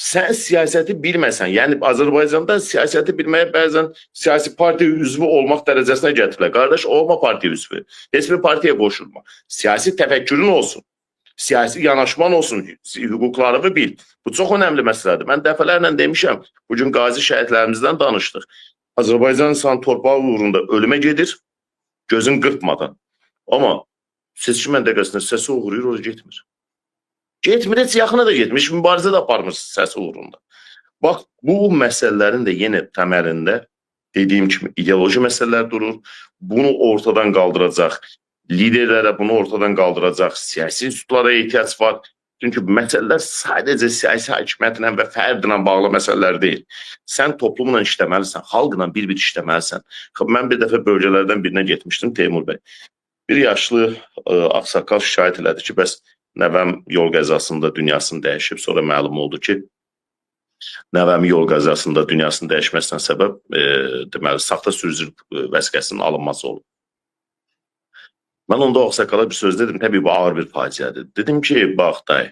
Sən siyasəti bilməsən, yəni Azərbaycanda siyasəti bilməyə bəzən siyasi partiya üzvü olmaq dərəcəsinə gətirilər. Qardaş, olma partiya üzvü. Heç bir partiyaya qoşulma. Siyasi təfəkkürün olsun. Siyasi yanaşman olsun. Hüquqlarını bil. Bu çox önəmli məsələdir. Mən dəfələrlə demişəm, bugün qazi şəhidlərimizdən danışdıq. Azərbaycan insan torpağı uğrunda ölümə gedir, gözün qırpmadan. Amma seçim məntəqəsində səsi uğrayır, o getmir. Getmir, heç yaxına da getmiş, mübarizə də aparmır səsi uğrunda. Bax, bu məsələlərin də yenə təməlində dediyim kimi ideoloji məsələlər durur. Bunu ortadan qaldıracaq, liderlərə bunu ortadan qaldıracaq, siyasi institutlara ehtiyac var. Çünki məsələlər sadəcə siyasi hakimiyyətlə və fərdlə bağlı məsələlər deyil. Sən toplumla işləməlisən, xalqla bir-bir işləməlisən. Mən bir dəfə bölgələrdən birinə getmişdim, Teymur bəy. Bir yaşlı ağsaqqal şikayət elədi ki, bəs nəvəm yol qəzasında dünyasını dəyişib. Sonra məlum oldu ki, nəvəm yol qəzasında dünyasını dəyişməsindən səbəb deməli, saxta sürücü vəsiqəsinin alınması olub. Mən onda ağsaqqala bir söz dedim, təbii bu ağır bir faciədir. Dedim ki, bax dayı,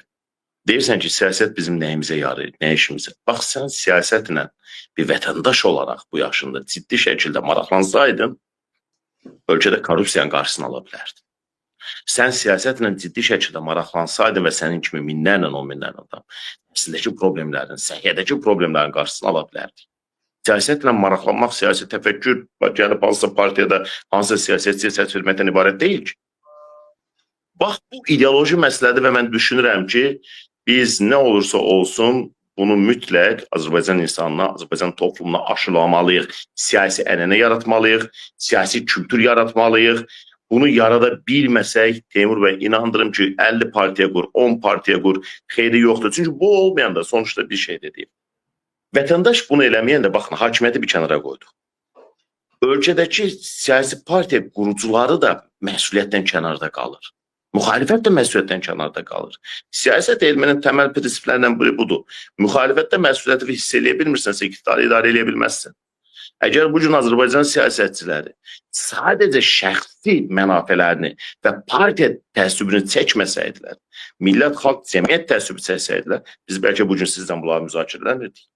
deyirsən ki, siyasət bizim nəyimizə yarayır, nə işimizə? Bax, sən siyasətlə bir vətəndaş olaraq bu yaşında ciddi şəkildə maraqlansaydın, ölkədə korrupsiyanın qarşısını ala bilərdin. Sən siyasətlə ciddi şəkildə maraqlansaydın və sənin kimi minlərlə, on minlərlə adam əslindəki problemlərin, səhiyyədəki problemlərin qarşısını ala bilərdik. Siyasətlə maraqlanmaq, siyasi təfəkkür, gəlib hansısa partiyada, hansısa siyasətçiyə səs verməkdən ibarət deyil ki. Bax, bu ideoloji məsələdir və mən düşünürəm ki, biz nə olursa olsun, bunu mütləq Azərbaycan insanına, Azərbaycan toplumuna aşılamalıyıq, siyasi ənənə yaratmalıyıq, siyasi kültür yaratmalıyıq. Bunu yarada bilməsək, Teymur bəy, inandırım ki, 50 partiya qur, 10 partiya qur, xeyri yoxdur. Çünki bu olmayan da sonuçta bir şey deyil. Vətəndaş bunu eləməyən də, baxın, hakimiyyəti bir kənara qoyduq. Ölkədəki siyasi partiya qurucuları da məsuliyyətdən kənarda qalır. Müxalifət də məsuliyyətdən kənarda qalır. Siyasət elminin təməl prinsiplərindən biri budur. Müxalifətdə məsuliyyəti hiss eləyə bilmirsənsə, iktidarı idarə eləyə bilməzsən. Əgər bu gün Azərbaycan siyasətçiləri sadəcə şəxsi mənafələrini və partiya təəssübünü çəkməsəydilər, millət, xalq, cəmiyyət təəssübü çəksəydilər, biz bəlkə bugün sizdən bunları müzakirə edirdik.